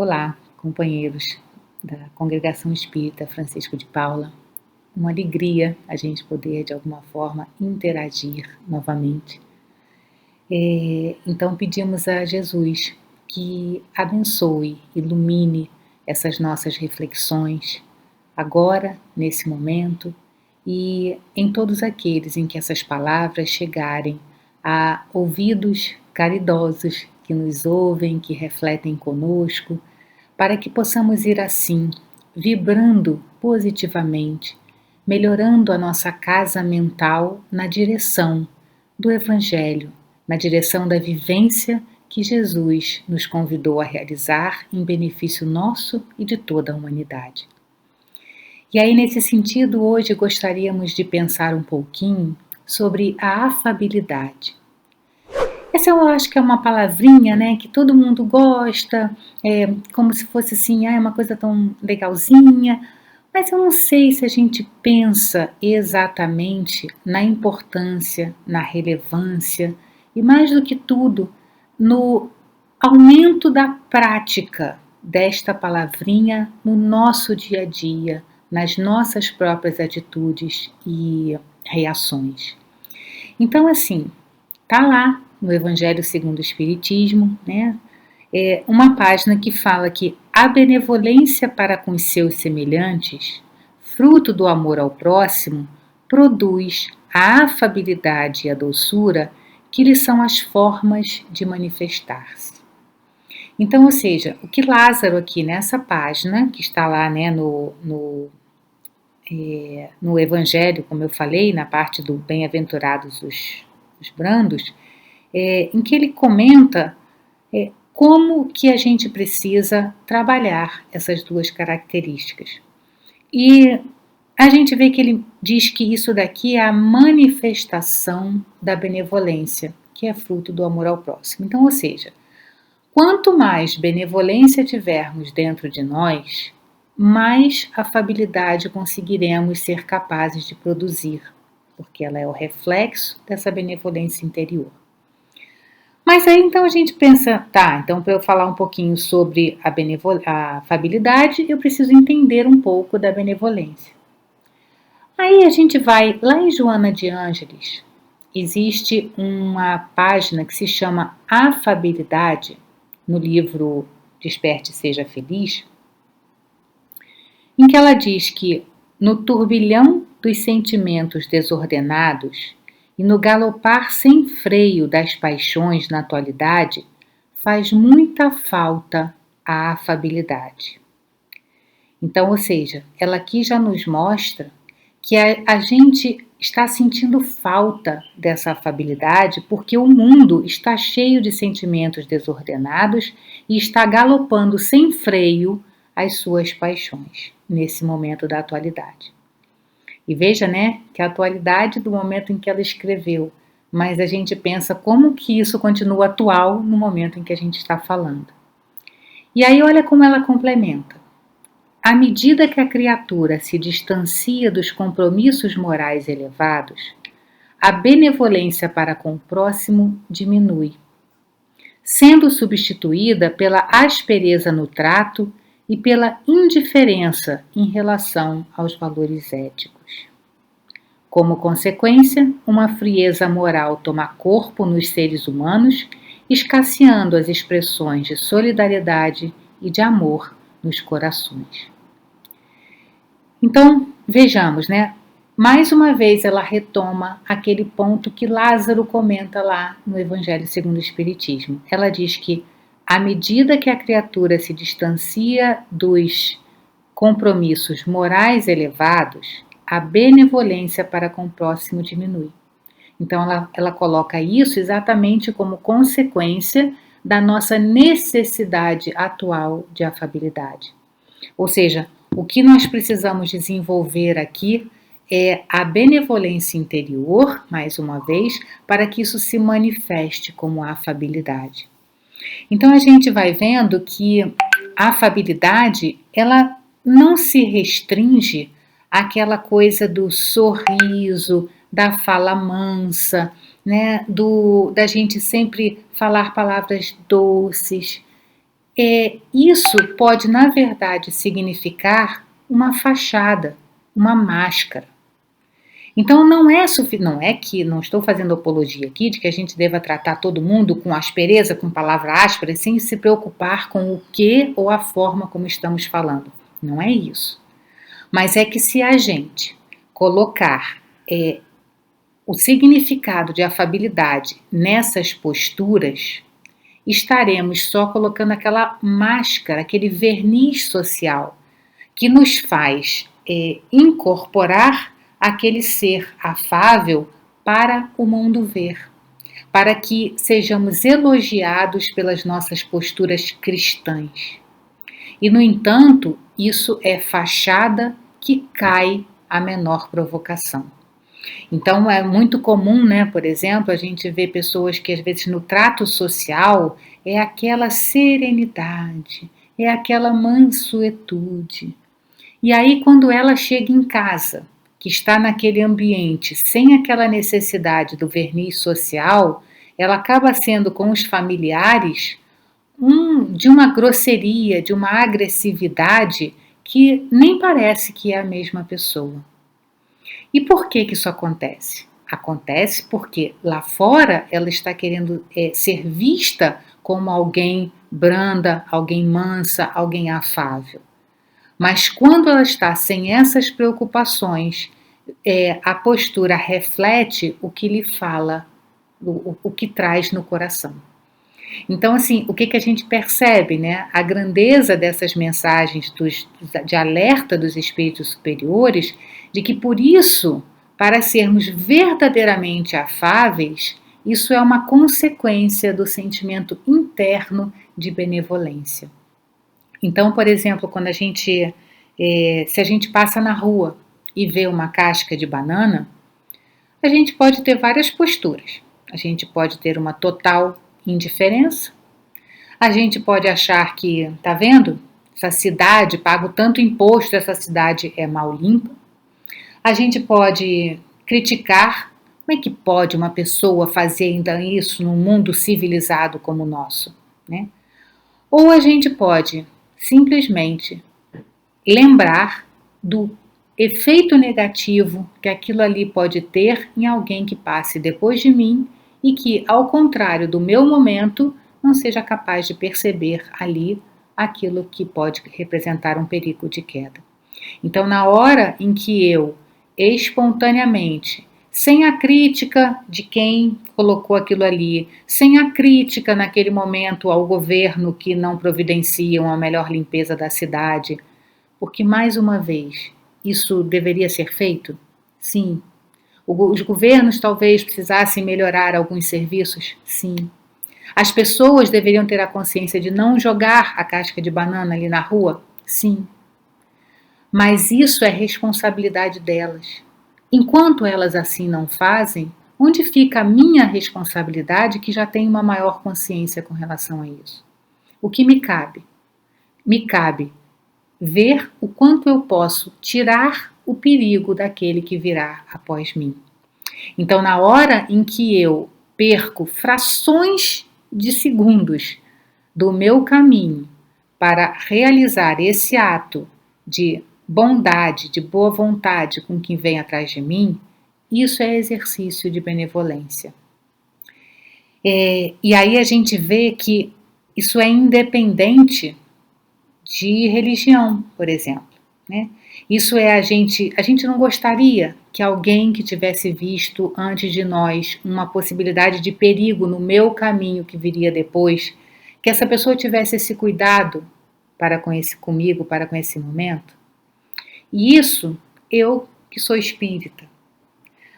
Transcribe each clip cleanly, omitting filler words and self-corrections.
Olá, companheiros da Congregação Espírita Francisco de Paula. Uma alegria a gente poder, de alguma forma, interagir novamente. Então pedimos a Jesus que abençoe, ilumine essas nossas reflexões, agora, nesse momento, e em todos aqueles em que essas palavras chegarem a ouvidos caridosos que nos ouvem, que refletem conosco, para que possamos ir assim, vibrando positivamente, melhorando a nossa casa mental na direção do Evangelho, na direção da vivência que Jesus nos convidou a realizar em benefício nosso e de toda a humanidade. E aí, nesse sentido, hoje gostaríamos de pensar um pouquinho sobre a afabilidade. Essa eu acho que é uma palavrinha, né, que todo mundo gosta, como se fosse assim, é uma coisa tão legalzinha, mas eu não sei se a gente pensa exatamente na importância, na relevância e, mais do que tudo, no aumento da prática desta palavrinha no nosso dia a dia, nas nossas próprias atitudes e reações. Então, assim, tá lá no Evangelho segundo o Espiritismo, né? Uma página que fala que a benevolência para com os seus semelhantes, fruto do amor ao próximo, produz a afabilidade e a doçura que lhes são as formas de manifestar-se. Então, ou seja, o que Lázaro aqui nessa página, que está lá, né, no Evangelho, como eu falei, na parte do bem-aventurados os brandos, em que ele comenta como que a gente precisa trabalhar essas duas características. E a gente vê que ele diz que isso daqui é a manifestação da benevolência, que é fruto do amor ao próximo. Então, ou seja, quanto mais benevolência tivermos dentro de nós, mais afabilidade conseguiremos ser capazes de produzir, porque ela é o reflexo dessa benevolência interior. Mas aí então a gente pensa, tá, então para eu falar um pouquinho sobre a afabilidade, eu preciso entender um pouco da benevolência. Aí a gente vai lá em Joana de Ângeles, existe uma página que se chama Afabilidade, no livro Desperte e Seja Feliz, em que ela diz que no turbilhão dos sentimentos desordenados e no galopar sem freio das paixões na atualidade, faz muita falta a afabilidade. Então, ou seja, ela aqui já nos mostra que a gente está sentindo falta dessa afabilidade porque o mundo está cheio de sentimentos desordenados e está galopando sem freio as suas paixões nesse momento da atualidade. E veja, né, que a atualidade do momento em que ela escreveu, mas a gente pensa como que isso continua atual no momento em que a gente está falando. E aí olha como ela complementa. À medida que a criatura se distancia dos compromissos morais elevados, a benevolência para com o próximo diminui, sendo substituída pela aspereza no trato e pela indiferença em relação aos valores éticos. Como consequência, uma frieza moral toma corpo nos seres humanos, escasseando as expressões de solidariedade e de amor nos corações. Então, vejamos, né? Mais uma vez ela retoma aquele ponto que Lázaro comenta lá no Evangelho segundo o Espiritismo. Ela diz que, à medida que a criatura se distancia dos compromissos morais elevados, a benevolência para com o próximo diminui. Então, ela coloca isso exatamente como consequência da nossa necessidade atual de afabilidade. Ou seja, o que nós precisamos desenvolver aqui é a benevolência interior, mais uma vez, para que isso se manifeste como afabilidade. Então, a gente vai vendo que a afabilidade, ela não se restringe àquela coisa do sorriso, da fala mansa, né, da gente sempre falar palavras doces. Isso pode, na verdade, significar uma fachada, uma máscara. Então não é que, não estou fazendo apologia aqui de que a gente deva tratar todo mundo com aspereza, com palavra áspera, sem se preocupar com o que ou a forma como estamos falando. Não é isso. Mas é que se a gente colocar o significado de afabilidade nessas posturas, estaremos só colocando aquela máscara, aquele verniz social que nos faz incorporar aquele ser afável para o mundo ver, para que sejamos elogiados pelas nossas posturas cristãs. E, no entanto, isso é fachada que cai à menor provocação. Então é muito comum, né, por exemplo, a gente vê pessoas que às vezes no trato social é aquela serenidade, é aquela mansuetude. E aí quando ela chega em casa, que está naquele ambiente sem aquela necessidade do verniz social, ela acaba sendo com os familiares de uma grosseria, de uma agressividade que nem parece que é a mesma pessoa. E por que isso acontece? Acontece porque lá fora ela está querendo ser vista como alguém branda, alguém mansa, alguém afável. Mas quando ela está sem essas preocupações, a postura reflete o que lhe fala, o que traz no coração. Então, assim, o que a gente percebe, né? A grandeza dessas mensagens de alerta dos espíritos superiores, de que por isso, para sermos verdadeiramente afáveis, isso é uma consequência do sentimento interno de benevolência. Então, por exemplo, quando se a gente passa na rua e vê uma casca de banana, a gente pode ter várias posturas. A gente pode ter uma total indiferença. A gente pode achar que, tá vendo? Essa cidade, pago tanto imposto, essa cidade é mal limpa. A gente pode criticar. Como é que pode uma pessoa fazer ainda isso num mundo civilizado como o nosso, né? Ou a gente pode simplesmente lembrar do efeito negativo que aquilo ali pode ter em alguém que passe depois de mim e que, ao contrário do meu momento, não seja capaz de perceber ali aquilo que pode representar um perigo de queda. Então, na hora em que eu, espontaneamente, sem a crítica de quem colocou aquilo ali, sem a crítica naquele momento ao governo que não providenciam a melhor limpeza da cidade, porque, mais uma vez, isso deveria ser feito? Sim. Os governos talvez precisassem melhorar alguns serviços? Sim. As pessoas deveriam ter a consciência de não jogar a casca de banana ali na rua? Sim. Mas isso é responsabilidade delas. Enquanto elas assim não fazem, onde fica a minha responsabilidade que já tem uma maior consciência com relação a isso? O que me cabe? Me cabe ver o quanto eu posso tirar o perigo daquele que virá após mim. Então, na hora em que eu perco frações de segundos do meu caminho para realizar esse ato de bondade, de boa vontade com quem vem atrás de mim, isso é exercício de benevolência. E aí a gente vê que isso é independente de religião, por exemplo, né? Isso é a gente não gostaria que alguém que tivesse visto antes de nós uma possibilidade de perigo no meu caminho que viria depois, que essa pessoa tivesse esse cuidado para com esse momento. E isso eu que sou espírita.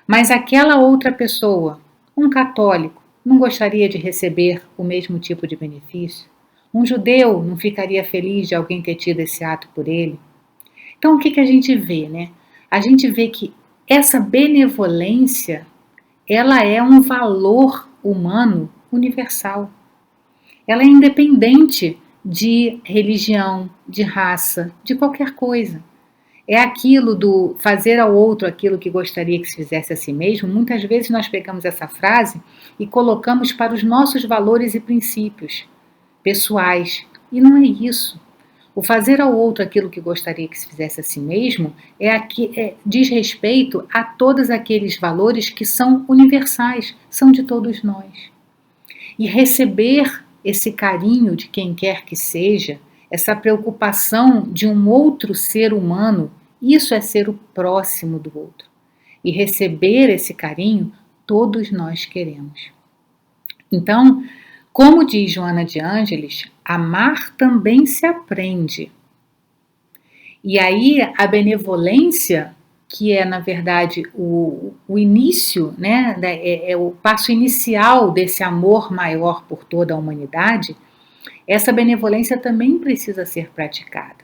Mas aquela outra pessoa, um católico, não gostaria de receber o mesmo tipo de benefício? Um judeu não ficaria feliz de alguém ter tido esse ato por ele? Então, o que a gente vê, né? A gente vê que essa benevolência, ela é um valor humano universal. Ela é independente de religião, de raça, de qualquer coisa. É aquilo do fazer ao outro aquilo que gostaria que se fizesse a si mesmo. Muitas vezes nós pegamos essa frase e colocamos para os nossos valores e princípios pessoais. E não é isso. O fazer ao outro aquilo que gostaria que se fizesse a si mesmo diz respeito a todos aqueles valores que são universais, são de todos nós. E receber esse carinho de quem quer que seja, essa preocupação de um outro ser humano, isso é ser o próximo do outro. E receber esse carinho, todos nós queremos. Então, como diz Joana de Ângeles, amar também se aprende. E aí a benevolência, que é na verdade o início, né, é o passo inicial desse amor maior por toda a humanidade, essa benevolência também precisa ser praticada.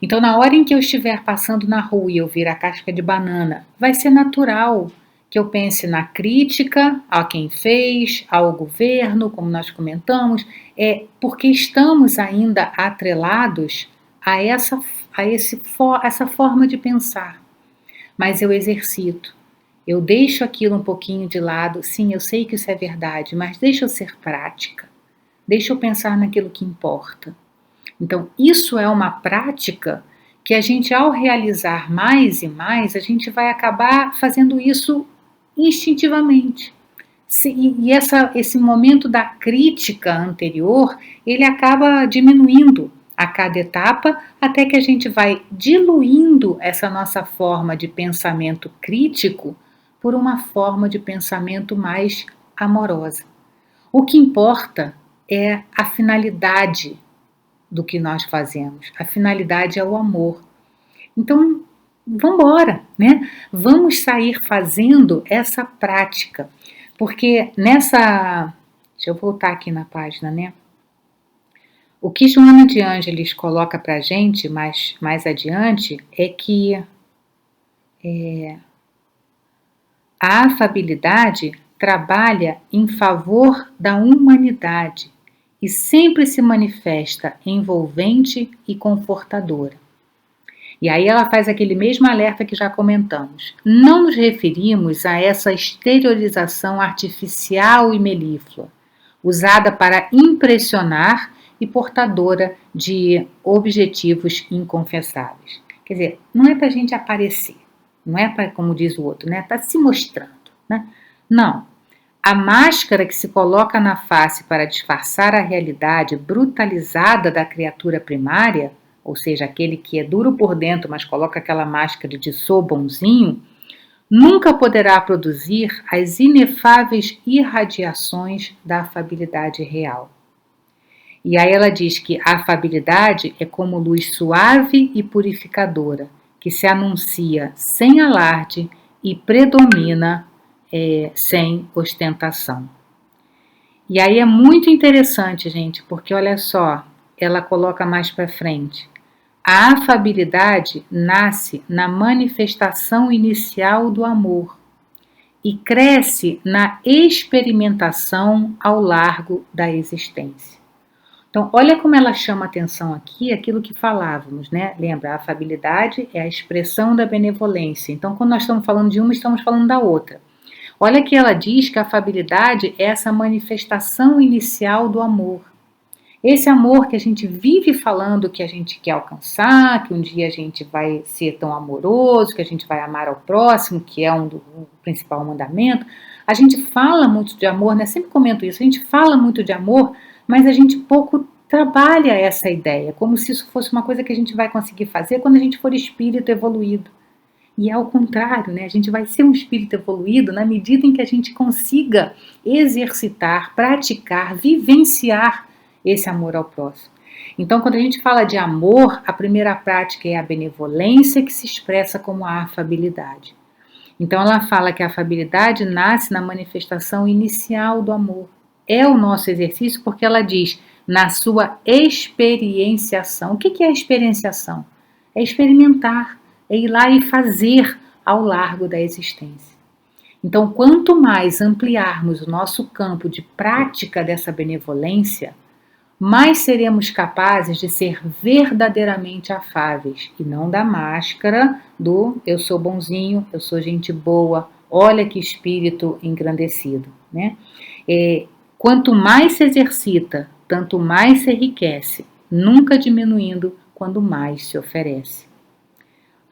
Então, na hora em que eu estiver passando na rua e eu vir a casca de banana, vai ser natural que eu pense na crítica a quem fez, ao governo, como nós comentamos, porque estamos ainda atrelados a essa forma de pensar. Mas eu exercito, eu deixo aquilo um pouquinho de lado. Sim, eu sei que isso é verdade, mas deixa eu ser prática, deixa eu pensar naquilo que importa. Então, isso é uma prática que a gente, ao realizar mais e mais, a gente vai acabar fazendo isso instintivamente. E esse momento da crítica anterior, ele acaba diminuindo a cada etapa, até que a gente vai diluindo essa nossa forma de pensamento crítico por uma forma de pensamento mais amorosa. O que importa é a finalidade do que nós fazemos. A finalidade é o amor. Então, vamos embora, né? Vamos sair fazendo essa prática. Porque deixa eu voltar aqui na página, né? O que Joana de Ângeles coloca para a gente mais adiante é que a afabilidade trabalha em favor da humanidade e sempre se manifesta envolvente e confortadora. E aí ela faz aquele mesmo alerta que já comentamos. Não nos referimos a essa exteriorização artificial e melíflua, usada para impressionar e portadora de objetivos inconfessáveis. Quer dizer, não é para a gente aparecer, não é para, como diz o outro, né? Está se mostrando, né? Não. A máscara que se coloca na face para disfarçar a realidade brutalizada da criatura primária, ou seja, aquele que é duro por dentro, mas coloca aquela máscara de sou bonzinho, nunca poderá produzir as inefáveis irradiações da afabilidade real. E aí ela diz que a afabilidade é como luz suave e purificadora, que se anuncia sem alarde e predomina sem ostentação. E aí é muito interessante, gente, porque olha só, ela coloca mais para frente. A afabilidade nasce na manifestação inicial do amor e cresce na experimentação ao largo da existência. Então, olha como ela chama atenção aqui, aquilo que falávamos, né? Lembra, a afabilidade é a expressão da benevolência. Então, quando nós estamos falando de uma, estamos falando da outra. Olha que ela diz que a afabilidade é essa manifestação inicial do amor. Esse amor que a gente vive falando que a gente quer alcançar, que um dia a gente vai ser tão amoroso, que a gente vai amar ao próximo, que é o principal mandamento. A gente fala muito de amor, né? Sempre comento isso, a gente fala muito de amor, mas a gente pouco trabalha essa ideia, como se isso fosse uma coisa que a gente vai conseguir fazer quando a gente for espírito evoluído. E é ao contrário, né? A gente vai ser um espírito evoluído na medida em que a gente consiga exercitar, praticar, vivenciar esse amor ao próximo. Então, quando a gente fala de amor, a primeira prática é a benevolência, que se expressa como a afabilidade. Então, ela fala que a afabilidade nasce na manifestação inicial do amor. É o nosso exercício porque ela diz na sua experienciação. O que é a experienciação? É experimentar, é ir lá e fazer ao largo da existência. Então, quanto mais ampliarmos o nosso campo de prática dessa benevolência, mais seremos capazes de ser verdadeiramente afáveis e não da máscara do eu sou bonzinho, eu sou gente boa, olha que espírito engrandecido, né? Quanto mais se exercita, tanto mais se enriquece nunca diminuindo quando mais se oferece.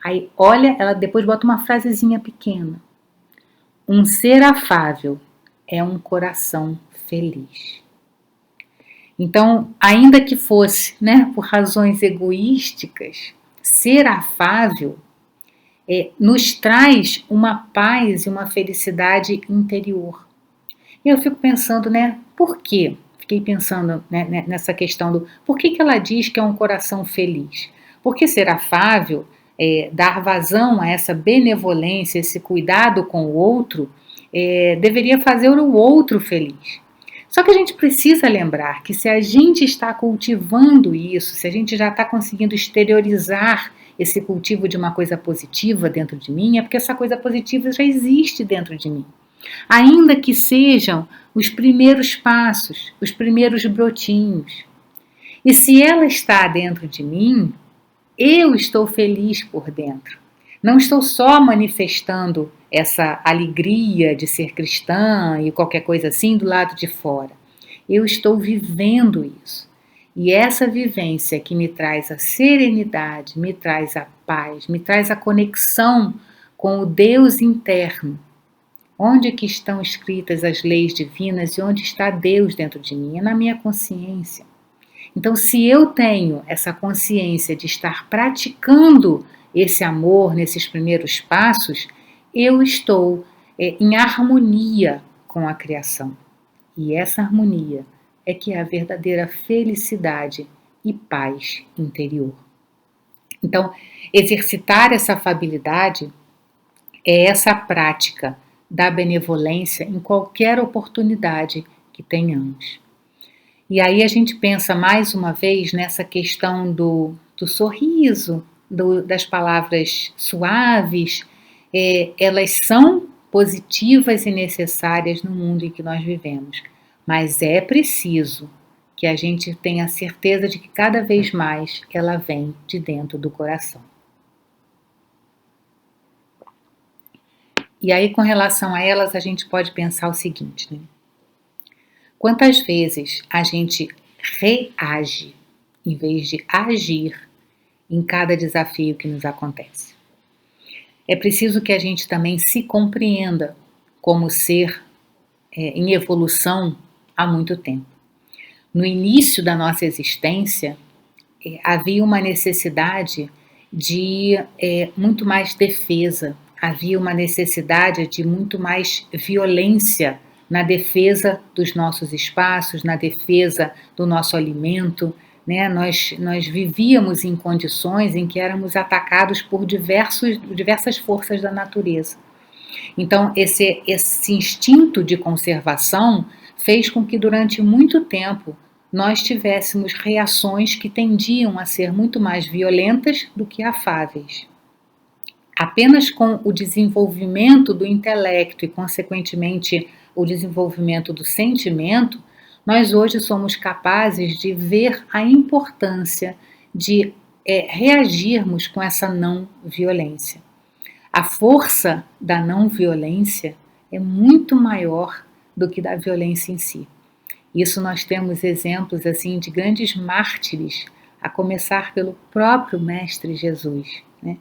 Aí, olha, ela depois bota uma frasezinha pequena. Um ser afável é um coração feliz. Então, ainda que fosse, né, por razões egoísticas, ser afável nos traz uma paz e uma felicidade interior. E eu fico pensando, né, por quê? Fiquei pensando, né, nessa questão do por que ela diz que é um coração feliz? Porque ser afável, dar vazão a essa benevolência, esse cuidado com o outro, deveria fazer o outro feliz. Só que a gente precisa lembrar que se a gente está cultivando isso, se a gente já está conseguindo exteriorizar esse cultivo de uma coisa positiva dentro de mim, é porque essa coisa positiva já existe dentro de mim. Ainda que sejam os primeiros passos, os primeiros brotinhos. E se ela está dentro de mim, eu estou feliz por dentro. Não estou só manifestando essa alegria de ser cristã e qualquer coisa assim do lado de fora. Eu estou vivendo isso. E essa vivência que me traz a serenidade, me traz a paz, me traz a conexão com o Deus interno. Onde que estão escritas as leis divinas e onde está Deus dentro de mim? É na minha consciência. Então, se eu tenho essa consciência de estar praticando esse amor nesses primeiros passos, eu estou em harmonia com a criação. E essa harmonia é que é a verdadeira felicidade e paz interior. Então, exercitar essa afabilidade é essa prática da benevolência em qualquer oportunidade que tenhamos. E aí a gente pensa mais uma vez nessa questão do sorriso, das palavras suaves, elas são positivas e necessárias no mundo em que nós vivemos, mas é preciso que a gente tenha certeza de que cada vez mais ela vem de dentro do coração. E aí, com relação a elas, a gente pode pensar o seguinte, né? Quantas vezes a gente reage em vez de agir em cada desafio que nos acontece? É preciso que a gente também se compreenda como ser em evolução há muito tempo. No início da nossa existência, havia uma necessidade de muito mais defesa, havia uma necessidade de muito mais violência na defesa dos nossos espaços, na defesa do nosso alimento, né? Nós vivíamos em condições em que éramos atacados por diversas forças da natureza. Então, esse instinto de conservação fez com que durante muito tempo nós tivéssemos reações que tendiam a ser muito mais violentas do que afáveis. Apenas com o desenvolvimento do intelecto e, consequentemente, o desenvolvimento do sentimento, nós hoje somos capazes de ver a importância de reagirmos com essa não violência. A força da não violência é muito maior do que da violência em si. Isso nós temos exemplos assim de grandes mártires, a começar pelo próprio Mestre Jesus, né?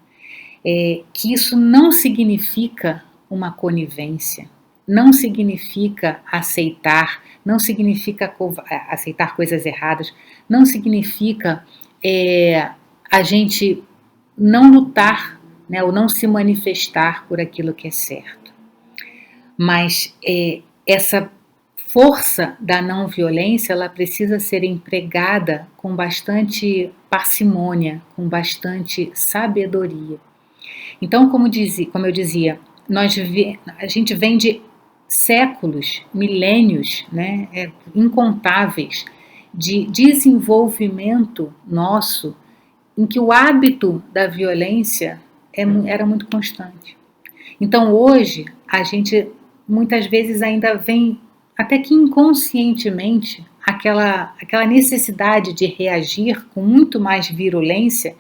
Que isso não significa uma conivência, não significa aceitar, não significa aceitar coisas erradas, não significa a gente não lutar, né, ou não se manifestar por aquilo que é certo. Mas essa força da não violência, ela precisa ser empregada com bastante parcimônia, com bastante sabedoria. Então, como eu dizia, a gente vem de séculos, milênios, né, incontáveis, de desenvolvimento nosso, em que o hábito da violência era muito constante. Então, hoje, a gente muitas vezes ainda vem, até que inconscientemente, aquela necessidade de reagir com muito mais virulência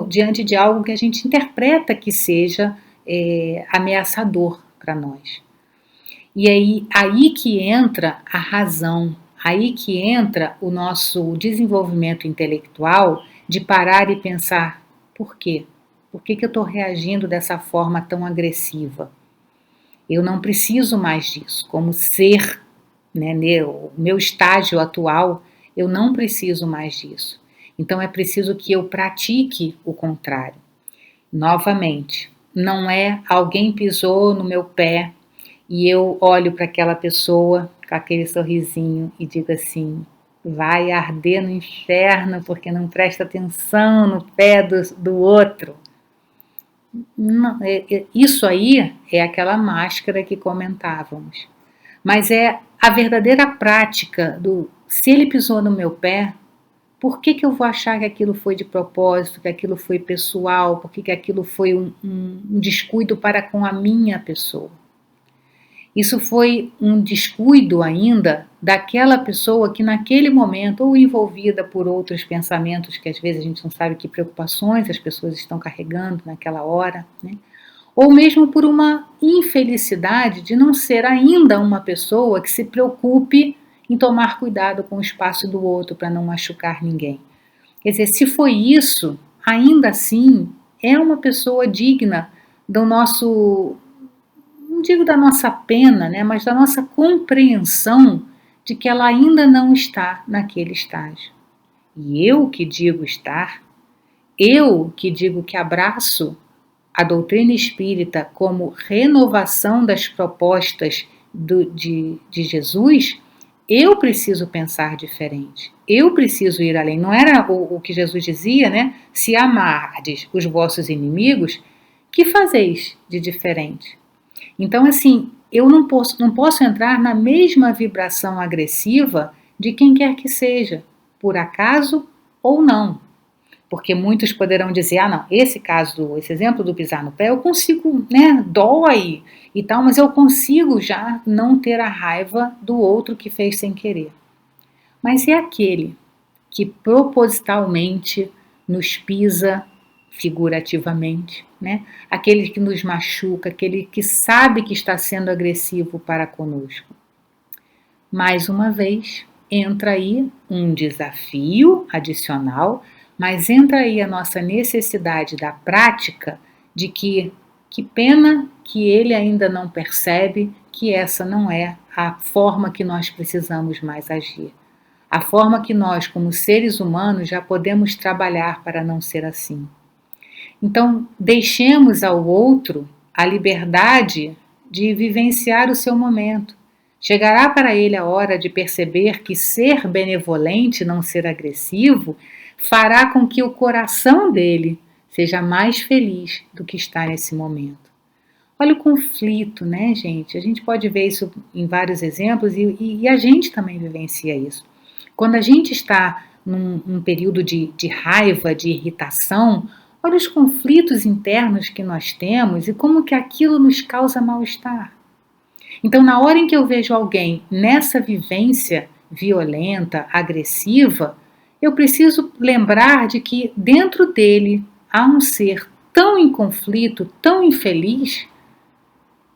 diante de algo que a gente interpreta que seja ameaçador para nós. E aí que entra a razão, aí que entra o nosso desenvolvimento intelectual de parar e pensar, por quê? Por que eu estou reagindo dessa forma tão agressiva? Eu não preciso mais disso. Como ser, né, o meu estágio atual, eu não preciso mais disso. Então é preciso que eu pratique o contrário. Novamente, não é alguém pisou no meu pé e eu olho para aquela pessoa com aquele sorrisinho e digo assim, vai arder no inferno porque não presta atenção no pé do outro. Não, isso aí é aquela máscara que comentávamos. Mas é a verdadeira prática do se ele pisou no meu pé, por que eu vou achar que aquilo foi de propósito, que aquilo foi pessoal, por que aquilo foi um descuido para com a minha pessoa? Isso foi um descuido ainda daquela pessoa que naquele momento, ou envolvida por outros pensamentos, que às vezes a gente não sabe que preocupações as pessoas estão carregando naquela hora, né? Ou mesmo por uma infelicidade de não ser ainda uma pessoa que se preocupe em tomar cuidado com o espaço do outro para não machucar ninguém. Quer dizer, se foi isso, ainda assim é uma pessoa digna do nosso, não digo da nossa pena, né, mas da nossa compreensão de que ela ainda não está naquele estágio. E eu que digo estar, eu que digo que abraço a doutrina espírita como renovação das propostas de Jesus, eu preciso pensar diferente. Eu preciso ir além. Não era o que Jesus dizia, né? Se amardes os vossos inimigos, que fazeis de diferente? Então, assim, eu não posso entrar na mesma vibração agressiva de quem quer que seja, por acaso ou não. Porque muitos poderão dizer, ah, não, esse exemplo do pisar no pé, eu consigo, né, dói e tal, mas eu consigo já não ter a raiva do outro que fez sem querer. Mas é aquele que propositalmente nos pisa figurativamente, né? Aquele que nos machuca, aquele que sabe que está sendo agressivo para conosco. Mais uma vez, entra aí um desafio adicional, mas entra aí a nossa necessidade da prática de que pena que ele ainda não percebe que essa não é a forma que nós precisamos mais agir. A forma que nós, como seres humanos, já podemos trabalhar para não ser assim. Então, deixemos ao outro a liberdade de vivenciar o seu momento. Chegará para ele a hora de perceber que ser benevolente, não ser agressivo, fará com que o coração dele seja mais feliz do que está nesse momento. Olha o conflito, né, gente? A gente pode ver isso em vários exemplos e a gente também vivencia isso. Quando a gente está num período de raiva, de irritação, olha os conflitos internos que nós temos e como que aquilo nos causa mal-estar. Então, na hora em que eu vejo alguém nessa vivência violenta, agressiva, eu preciso lembrar de que dentro dele há um ser tão em conflito, tão infeliz,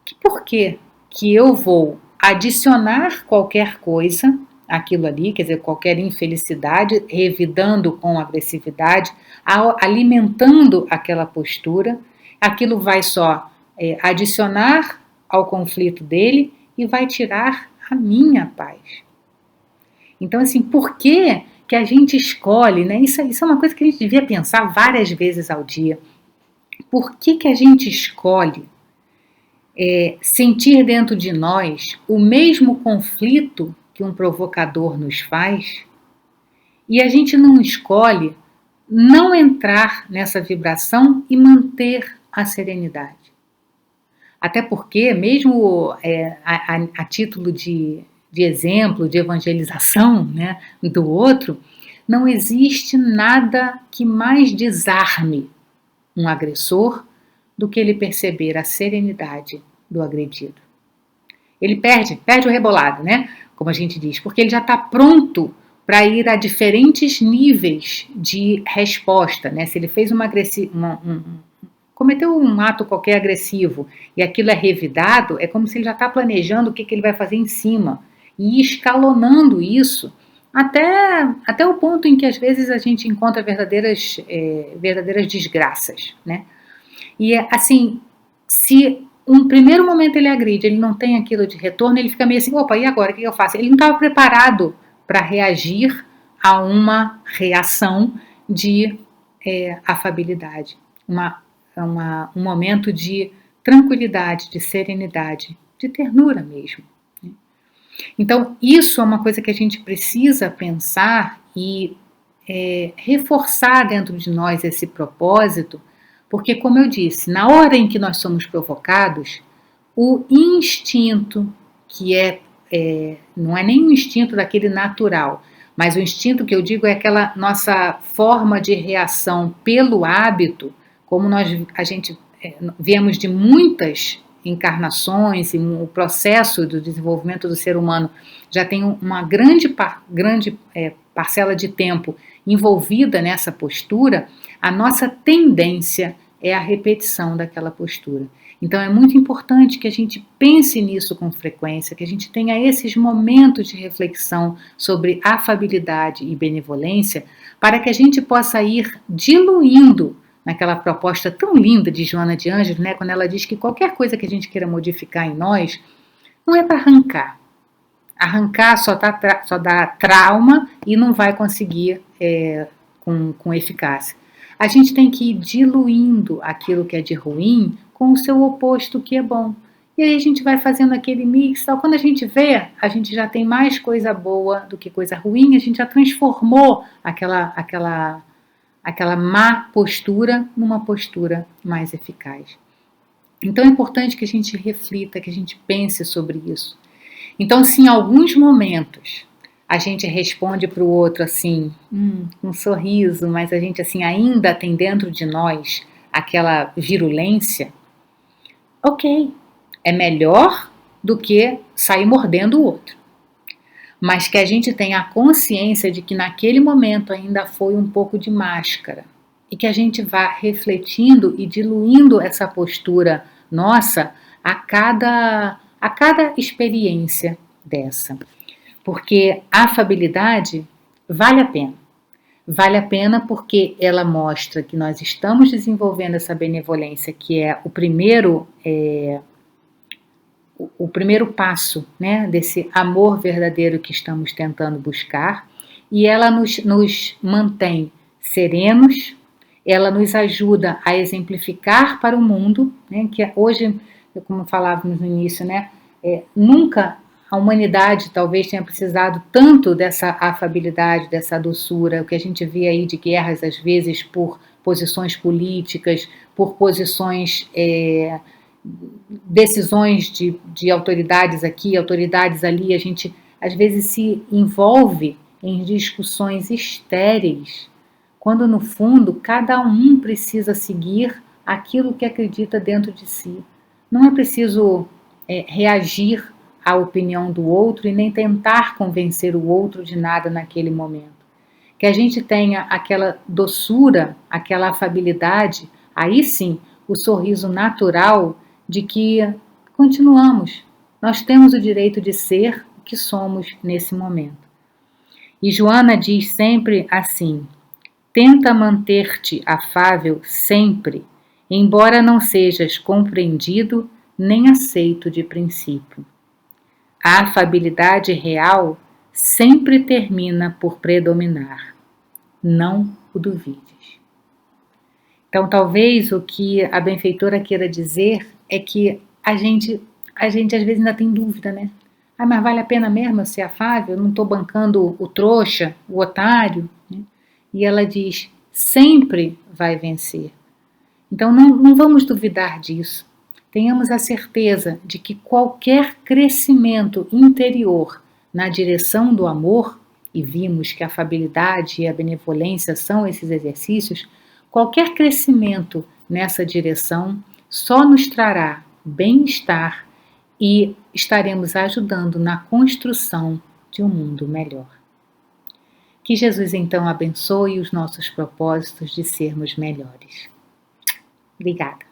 que por que eu vou adicionar qualquer coisa àquilo ali, quer dizer, qualquer infelicidade, revidando com agressividade, alimentando aquela postura, aquilo vai só adicionar ao conflito dele e vai tirar a minha paz. Então, assim, por que a gente escolhe, né? Isso é uma coisa que a gente devia pensar várias vezes ao dia. Por que a gente escolhe sentir dentro de nós o mesmo conflito que um provocador nos faz e a gente não escolhe não entrar nessa vibração e manter a serenidade? Até porque, mesmo a título de exemplo, de evangelização, né, do outro, não existe nada que mais desarme um agressor do que ele perceber a serenidade do agredido. Ele perde o rebolado, né, como a gente diz, porque ele já está pronto para ir a diferentes níveis de resposta, né? Se ele fez cometeu um ato qualquer agressivo e aquilo é revidado, é como se ele já está planejando o que ele vai fazer em cima. e ir escalonando isso até o ponto em que às vezes a gente encontra verdadeiras desgraças, né? E assim, se um primeiro momento ele agride, ele não tem aquilo de retorno, ele fica meio assim, opa, e agora, o que eu faço? Ele não estava preparado para reagir a uma reação de afabilidade, um momento de tranquilidade, de serenidade, de ternura mesmo. Então, isso é uma coisa que a gente precisa pensar e reforçar dentro de nós esse propósito, porque, como eu disse, na hora em que nós somos provocados, o instinto, que não é nem um instinto daquele natural, mas o instinto que eu digo é aquela nossa forma de reação pelo hábito, como a gente viemos de muitas encarnações e o processo do desenvolvimento do ser humano já tem uma grande parcela de tempo envolvida nessa postura, a nossa tendência é a repetição daquela postura. Então é muito importante que a gente pense nisso com frequência, que a gente tenha esses momentos de reflexão sobre afabilidade e benevolência, para que a gente possa ir diluindo naquela proposta tão linda de Joana de Ângeles, né, quando ela diz que qualquer coisa que a gente queira modificar em nós, não é para arrancar. Arrancar só dá trauma e não vai conseguir com eficácia. A gente tem que ir diluindo aquilo que é de ruim com o seu oposto que é bom. E aí a gente vai fazendo aquele mix, tal. Quando a gente vê, a gente já tem mais coisa boa do que coisa ruim, a gente já transformou aquela má postura numa postura mais eficaz. Então é importante que a gente reflita, que a gente pense sobre isso. Então, se em alguns momentos a gente responde para o outro assim, um sorriso, mas a gente assim ainda tem dentro de nós aquela virulência, ok, é melhor do que sair mordendo o outro. Mas que a gente tenha a consciência de que naquele momento ainda foi um pouco de máscara e que a gente vá refletindo e diluindo essa postura nossa a cada experiência dessa. Porque a afabilidade vale a pena. Vale a pena porque ela mostra que nós estamos desenvolvendo essa benevolência, que é o primeiro passo, né, desse amor verdadeiro que estamos tentando buscar, e ela nos mantém serenos, ela nos ajuda a exemplificar para o mundo, né, que hoje, como falávamos no início, né, nunca a humanidade talvez tenha precisado tanto dessa afabilidade, dessa doçura, o que a gente vê aí de guerras às vezes por posições políticas, por posições decisões de autoridades aqui, autoridades ali, a gente às vezes se envolve em discussões estéreis, quando no fundo cada um precisa seguir aquilo que acredita dentro de si. Não é preciso reagir à opinião do outro e nem tentar convencer o outro de nada naquele momento. Que a gente tenha aquela doçura, aquela afabilidade, aí sim, o sorriso natural de que continuamos. Nós temos o direito de ser o que somos nesse momento. E Joana diz sempre assim: tenta manter-te afável sempre, embora não sejas compreendido nem aceito de princípio. A afabilidade real sempre termina por predominar. Não o duvides. Então, talvez o que a benfeitora queira dizer é que a gente às vezes ainda tem dúvida, né? Mas vale a pena mesmo eu ser afável? Eu não estou bancando o trouxa, o otário? Né? E ela diz, sempre vai vencer. Então não vamos duvidar disso. Tenhamos a certeza de que qualquer crescimento interior na direção do amor, e vimos que a afabilidade e a benevolência são esses exercícios, qualquer crescimento nessa direção só nos trará bem-estar e estaremos ajudando na construção de um mundo melhor. Que Jesus então abençoe os nossos propósitos de sermos melhores. Obrigada.